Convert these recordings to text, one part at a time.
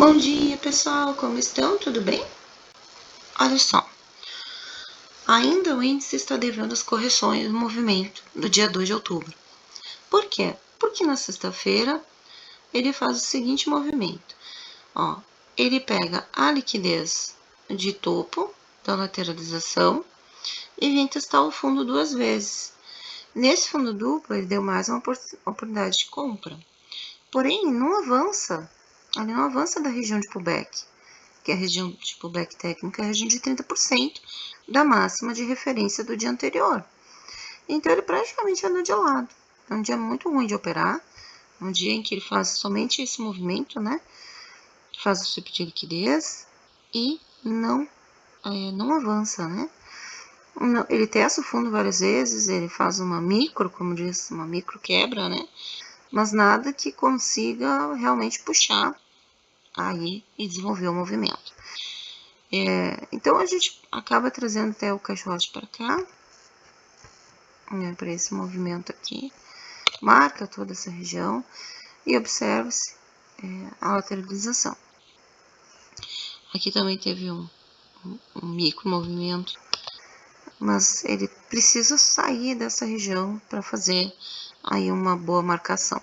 Bom dia, pessoal, como estão? Tudo bem? Olha só, ainda o índice está devendo as correções do movimento do dia 2 de outubro. Por quê? Porque na sexta-feira ele faz o seguinte movimento. Ó, ele pega a liquidez de topo da lateralização e vem testar o fundo duas vezes. Nesse fundo duplo, ele deu mais uma oportunidade de compra. Porém, não avança. Ele não avança da região de pullback, que é a região de pullback técnica, é a região de 30% da máxima de referência do dia anterior. Então, ele praticamente anda de lado. É um dia muito ruim de operar, um dia em que ele faz somente esse movimento, né? Faz o sweep de liquidez e não avança, né? Ele testa o fundo várias vezes, ele faz uma micro, como diz, uma micro quebra, né? Mas nada que consiga realmente puxar aí e desenvolver o movimento. Então a gente acaba trazendo até o caixote para cá, né, para esse movimento aqui, marca toda essa região e observe-se a lateralização. Aqui também teve um micro movimento, mas ele precisa sair dessa região para fazer aí uma boa marcação.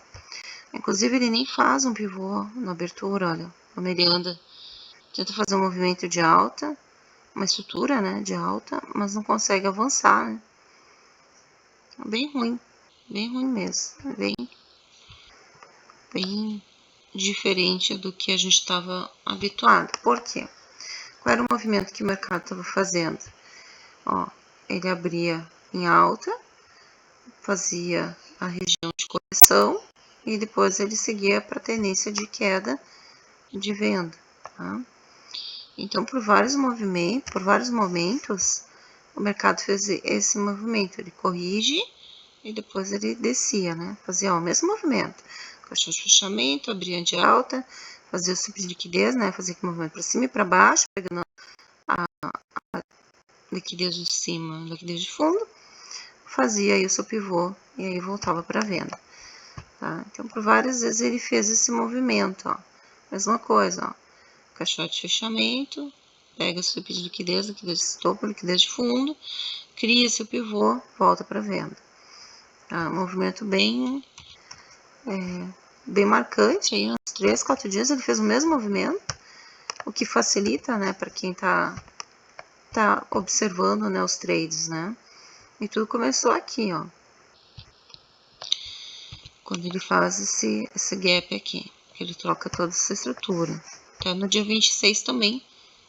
Inclusive ele nem faz um pivô na abertura, olha, como ele anda, tenta fazer um movimento de alta, uma estrutura, né, de alta, mas não consegue avançar, né? Bem ruim mesmo, bem diferente do que a gente estava habituado. Por quê? Qual era o movimento que o mercado estava fazendo? Ó, ele abria em alta, fazia a região de correção e depois ele seguia para a tendência de queda de venda, tá? Então, por vários momentos, o mercado fez esse movimento, ele corrige e depois ele descia, né? Fazia o mesmo movimento, caixão de fechamento, abria de alta, fazia o ciclo de liquidez, né? Fazia aquele movimento para cima e para baixo, pegando a liquidez de cima, liquidez de fundo, fazia aí o seu pivô e aí voltava para venda, tá? Então, por várias vezes ele fez esse movimento, ó. Mesma coisa, ó. Caixote de fechamento, pega seu de liquidez de topo, liquidez de fundo, cria seu pivô, volta para venda. Tá? Movimento bem marcante, aí uns 3, 4 dias ele fez o mesmo movimento, o que facilita, né, para quem tá observando, né, os trades, né. E tudo começou aqui, ó, quando ele faz esse gap aqui, que ele troca toda essa estrutura. Tá? No dia 26 também,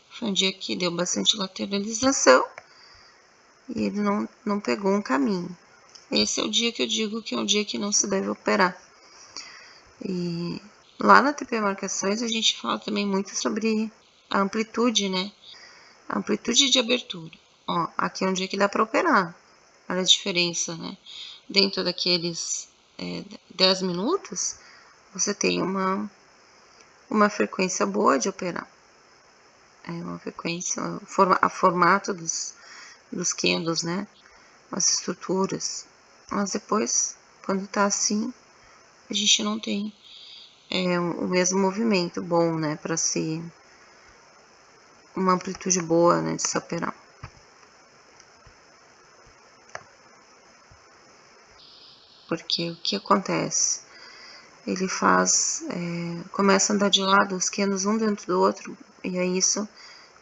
foi um dia que deu bastante lateralização e ele não pegou um caminho. Esse é o dia que eu digo que é um dia que não se deve operar. E lá na TP Marcações a gente fala também muito sobre a amplitude, né? A amplitude de abertura. Ó, aqui é um dia que dá para operar. Olha a diferença, né? Dentro daqueles 10 minutos, você tem uma frequência boa de operar. Uma frequência, a formato dos candles, né? As estruturas. Mas depois, quando tá assim, a gente não tem o mesmo movimento bom, né? Para se uma amplitude boa, né? De se operar. Porque o que acontece? Ele começa a andar de lado, os candles um dentro do outro, e aí isso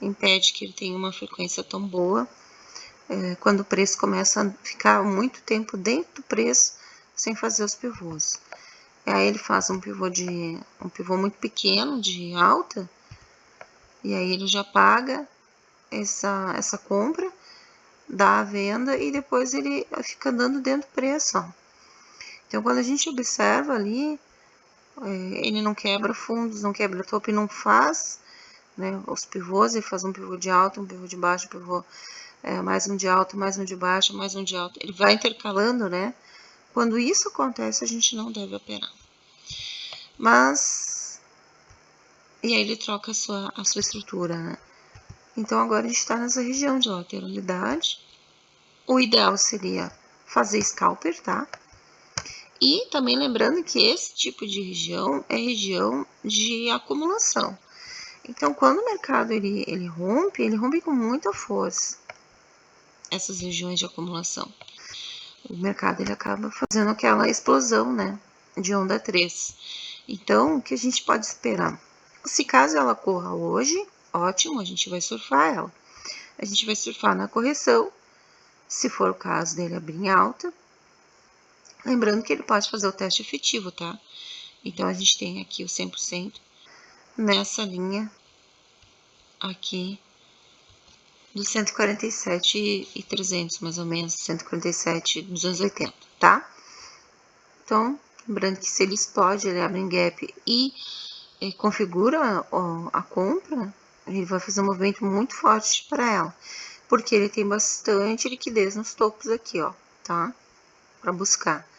impede que ele tenha uma frequência tão boa. Quando o preço começa a ficar muito tempo dentro do preço, sem fazer os pivôs. E aí ele faz um pivô muito pequeno, de alta, e aí ele já paga essa compra, dá a venda, e depois ele fica andando dentro do preço, ó. Então, quando a gente observa ali, ele não quebra fundos, não quebra topo e não faz, né, os pivôs, ele faz um pivô de alta, um pivô de baixo, um pivô, mais um de alta, mais um de baixo, mais um de alta. Ele vai intercalando, né? Quando isso acontece, a gente não deve operar. Mas, e aí ele troca a sua estrutura, né? Então, agora a gente está nessa região de lateralidade. O ideal seria fazer scalper, tá? E também lembrando que esse tipo de região é região de acumulação. Então, quando o mercado ele rompe com muita força essas regiões de acumulação. O mercado ele acaba fazendo aquela explosão, né, de onda 3. Então, o que a gente pode esperar? Se caso ela corra hoje, ótimo, a gente vai surfar ela. A gente vai surfar na correção, se for o caso dele abrir em alta. Lembrando que ele pode fazer o teste efetivo, tá? Então, a gente tem aqui o 100% nessa linha aqui do 147,300, mais ou menos, 147,280, tá? Então, lembrando que se ele explode, ele abre em gap e configura a compra, ele vai fazer um movimento muito forte para ela, porque ele tem bastante liquidez nos topos aqui, ó, tá? Para buscar.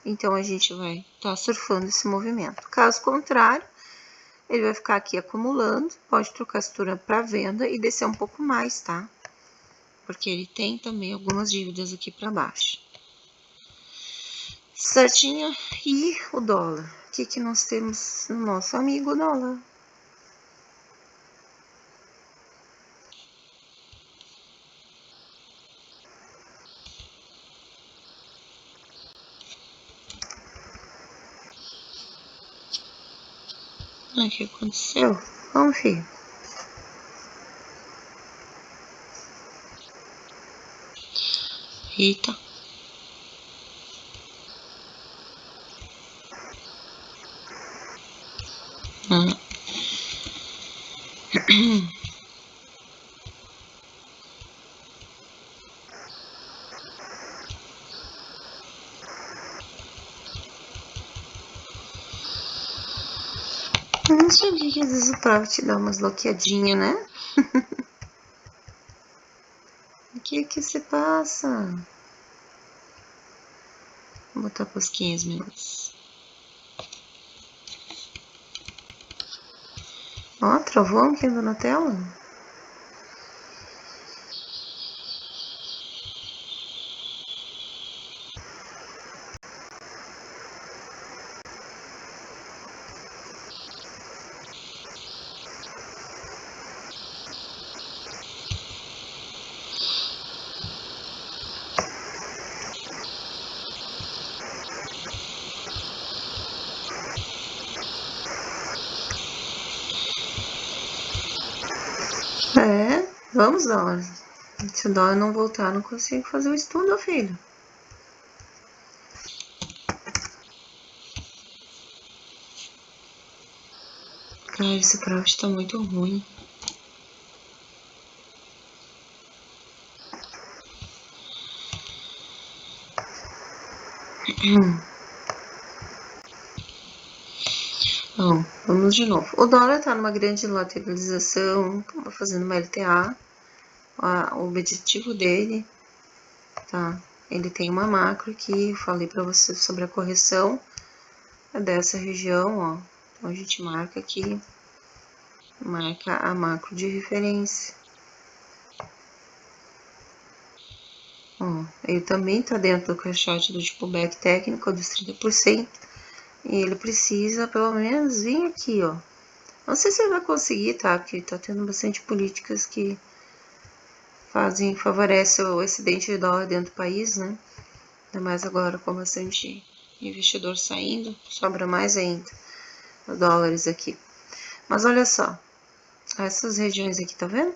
Então, a gente vai estar surfando esse movimento. Caso contrário, ele vai ficar aqui acumulando, pode trocar a estrutura para venda e descer um pouco mais, tá? Porque ele tem também algumas dívidas aqui para baixo. Certinho? E o dólar? O que nós temos no nosso amigo dólar? O que aconteceu? Vamos ver. Eita. Não sei o que às vezes o Profit dá umas bloqueadinhas, né? O que se passa? Vou botar para os 15 minutos. Ó, travou aqui na tela. Vamos, dólar. Se o dólar não voltar, não consigo fazer o estudo, filho. Cara, esse Profit tá muito ruim. Bom, vamos de novo. O dólar tá numa grande lateralização, tá fazendo uma LTA. O objetivo dele, tá? Ele tem uma macro aqui, falei para você sobre a correção dessa região, ó. Então a gente marca aqui, marca a macro de referência. Ó, ele também tá dentro do caixote do tipo back técnico dos 30%. E ele precisa pelo menos vir aqui, ó. Não sei se ele vai conseguir, tá? Porque tá tendo bastante políticas que favorecem o excedente de dólar dentro do país, né? Ainda mais agora com bastante investidor saindo, sobra mais ainda os dólares aqui. Mas olha só, essas regiões aqui, tá vendo?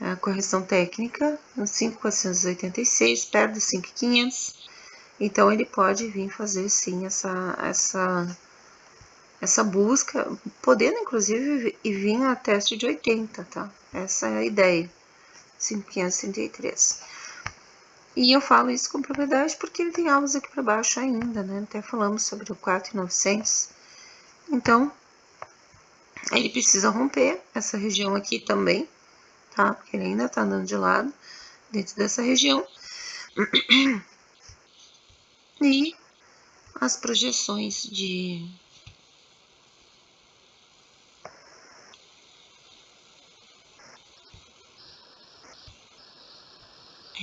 A correção técnica no 5.486, perto dos 5.500. Então ele pode vir fazer sim essa busca, podendo inclusive vir a teste de 80, tá? Essa é a ideia. 5.533. E eu falo isso com propriedade porque ele tem alvos aqui para baixo ainda, né? Até falamos sobre o 4.900. Então, ele precisa romper essa região aqui também, tá? Porque ele ainda tá andando de lado dentro dessa região. E as projeções de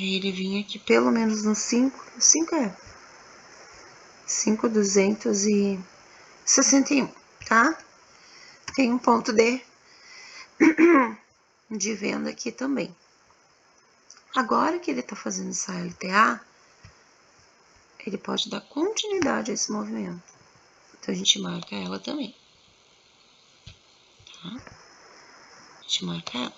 ele vinha aqui pelo menos no 5 é 5.261, tá? Tem um ponto de de venda aqui também. Agora que ele está fazendo essa LTA, ele pode dar continuidade a esse movimento. Então, a gente marca ela também. Tá? A gente marca ela.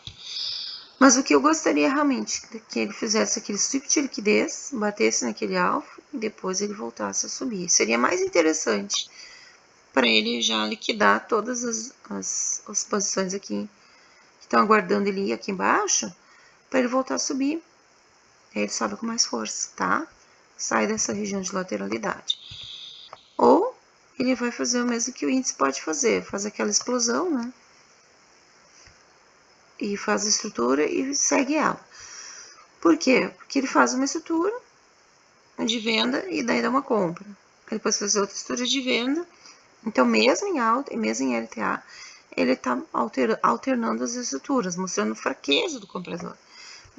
Mas o que eu gostaria realmente é que ele fizesse aquele sweep de liquidez, batesse naquele alvo e depois ele voltasse a subir. Seria mais interessante para ele já liquidar todas as posições aqui que estão aguardando ele ir aqui embaixo, para ele voltar a subir. Aí ele sobe com mais força, tá? Sai dessa região de lateralidade. Ou ele vai fazer o mesmo que o índice pode fazer, faz aquela explosão, né? E faz a estrutura e segue ela. Por quê? Porque ele faz uma estrutura de venda e daí dá uma compra. Aí depois faz outra estrutura de venda. Então, mesmo em alta e mesmo em LTA, ele está alternando as estruturas, mostrando fraqueza do comprador.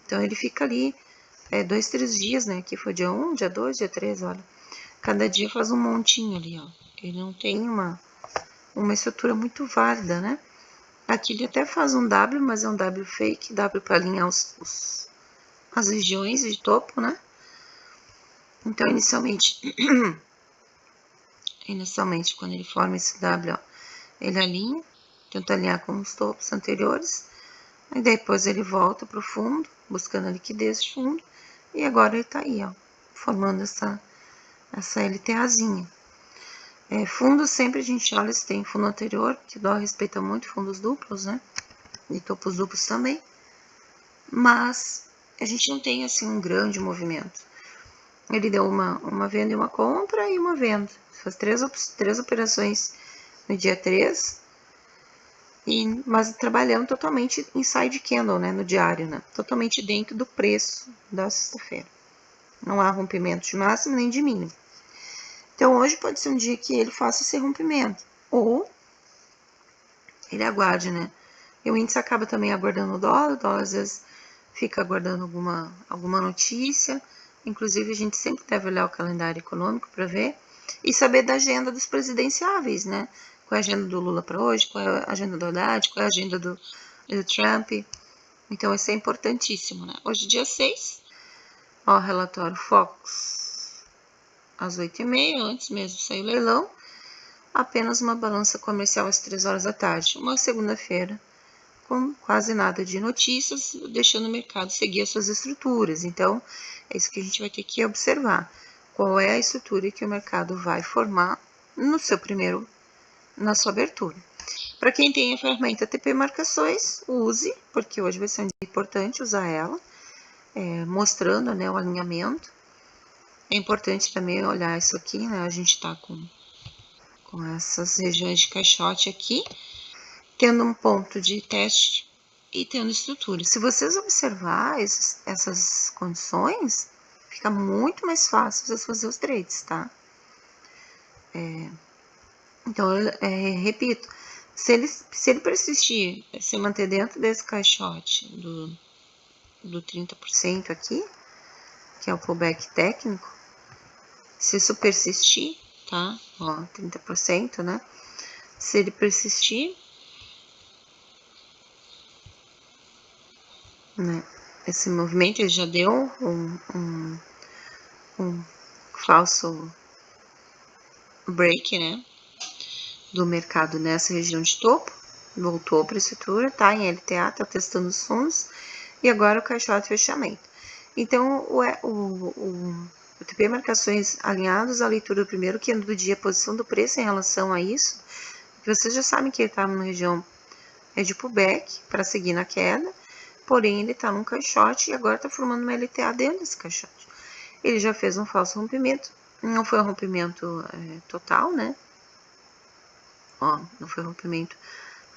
Então, ele fica ali 2, 3 dias, né? Aqui foi dia 1, dia 2, dia 3, olha. Cada dia faz um montinho ali, ó. Ele não tem uma estrutura muito válida, né? Aqui ele até faz um W, mas é um W fake, W para alinhar as regiões de topo, né? Então, inicialmente, quando ele forma esse W, ó, ele alinha, tenta alinhar com os topos anteriores, aí depois ele volta para o fundo, buscando a liquidez de fundo, e agora ele tá aí, ó, formando essa LTAzinha. Fundo sempre a gente olha se tem fundo anterior, que o dólar respeita muito fundos duplos, né? E topos duplos também. Mas a gente não tem assim um grande movimento. Ele deu uma venda e uma compra e uma venda. Faz três operações no dia 3, mas trabalhando totalmente inside candle, né? No diário, né? Totalmente dentro do preço da sexta-feira. Não há rompimento de máximo nem de mínimo. Então, hoje pode ser um dia que ele faça esse rompimento. Ou ele aguarde, né? E o índice acaba também aguardando o dólar às vezes fica aguardando alguma notícia. Inclusive, a gente sempre deve olhar o calendário econômico para ver e saber da agenda dos presidenciáveis, né? Qual é a agenda do Lula para hoje, qual é a agenda do Haddad, qual é a agenda do Trump. Então, isso é importantíssimo, né? Hoje, dia 6, ó, relatório Fox, às 8h30, antes mesmo de sair o leilão. Apenas uma balança comercial às 3 horas da tarde. Uma segunda-feira com quase nada de notícias, deixando o mercado seguir as suas estruturas. Então, é isso que a gente vai ter que observar. Qual é a estrutura que o mercado vai formar na sua abertura. Para quem tem a ferramenta TP Marcações, use, porque hoje vai ser um dia importante usar ela, mostrando, né, o alinhamento. É importante também olhar isso aqui, né? A gente está com essas regiões de caixote aqui, tendo um ponto de teste e tendo estrutura. Se vocês observar essas condições, fica muito mais fácil vocês fazer os trades, tá? Então, repito, se ele persistir, se manter dentro desse caixote do 30% aqui, que é o pullback técnico, se isso persistir, tá? Ó, 30%, né? Se ele persistir, né? Esse movimento ele já deu um falso break, né? Do mercado nessa região de topo, voltou para a estrutura, tá em LTA, tá testando os fundos, e agora o caixote fechamento. Então, o TP marcações alinhados à leitura do primeiro candle do dia, a posição do preço em relação a isso, que vocês já sabem que ele está numa região de pullback para seguir na queda, porém ele está num caixote e agora está formando uma LTA dentro desse caixote. Ele já fez um falso rompimento, não foi um rompimento total, né? Ó, não foi um rompimento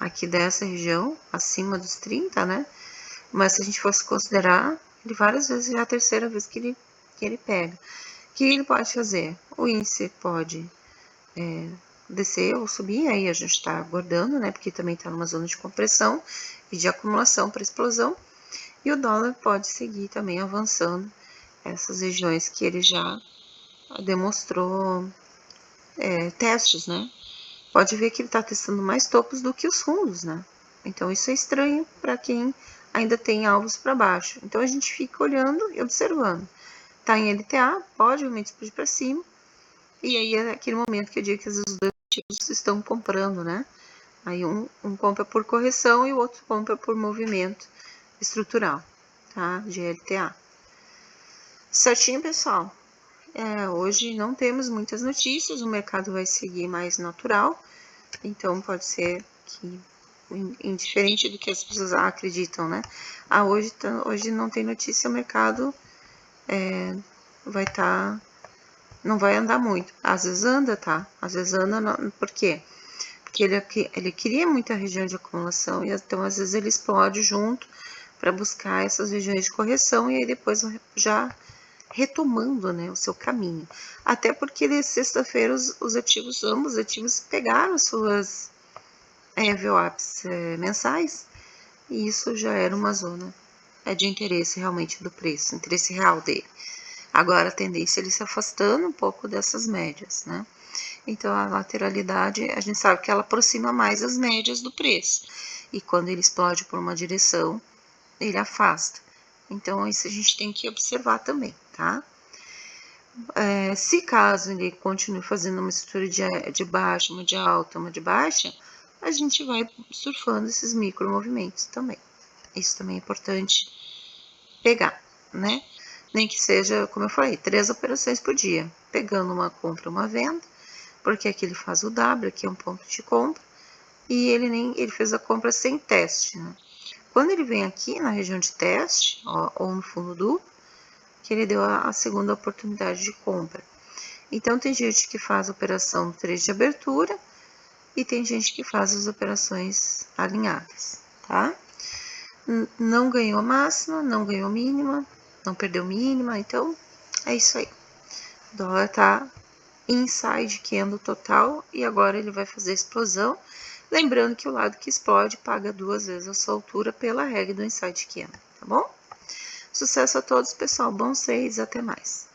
aqui dessa região, acima dos 30, né? Mas se a gente fosse considerar, ele várias vezes já é a terceira vez que ele pega. O que ele pode fazer? O índice pode descer ou subir, aí a gente está aguardando, né? Porque também está numa zona de compressão e de acumulação para explosão. E o dólar pode seguir também avançando essas regiões que ele já demonstrou testes, né? Pode ver que ele está testando mais topos do que os fundos, né? Então, isso é estranho para quem ainda tem alvos para baixo. Então, a gente fica olhando e observando. Tá em LTA, pode realmente explodir para cima. E aí é aquele momento que eu digo que os dois ativos estão comprando, né? Aí um compra por correção e o outro compra por movimento estrutural, tá? De LTA. Certinho, pessoal? Hoje não temos muitas notícias, o mercado vai seguir mais natural, então pode ser que, indiferente do que as pessoas acreditam, né? Hoje não tem notícia, o mercado vai estar, não vai andar muito. Às vezes anda, tá? Às vezes anda, por quê? Porque ele cria muita região de acumulação, e então às vezes ele explode junto para buscar essas regiões de correção e aí depois já retomando, né, o seu caminho. Até porque sexta-feira ambos os ativos pegaram suas VWAPs mensais e isso já era uma zona de interesse realmente do preço, interesse real dele. Agora a tendência é ele se afastando um pouco dessas médias, né? Então a lateralidade, a gente sabe que ela aproxima mais as médias do preço. E quando ele explode por uma direção, ele afasta. Então isso a gente tem que observar também, tá? Se caso ele continue fazendo uma estrutura de baixa, uma de alta, uma de baixa, a gente vai surfando esses micro movimentos também. Isso também é importante pegar, né? Nem que seja, como eu falei, 3 operações por dia, pegando uma compra, uma venda, porque aqui ele faz o W, aqui é um ponto de compra, e ele fez a compra sem teste, né? Quando ele vem aqui na região de teste, ou no fundo duplo, que ele deu a segunda oportunidade de compra. Então, tem gente que faz operação 3 de abertura e tem gente que faz as operações alinhadas, tá? Não ganhou máxima, não ganhou mínima, não perdeu mínima, então é isso aí. O dólar tá inside candle total e agora ele vai fazer explosão. Lembrando que o lado que explode paga 2 vezes a sua altura pela regra do inside candle, tá bom? Sucesso a todos, pessoal. Bons trades, até mais.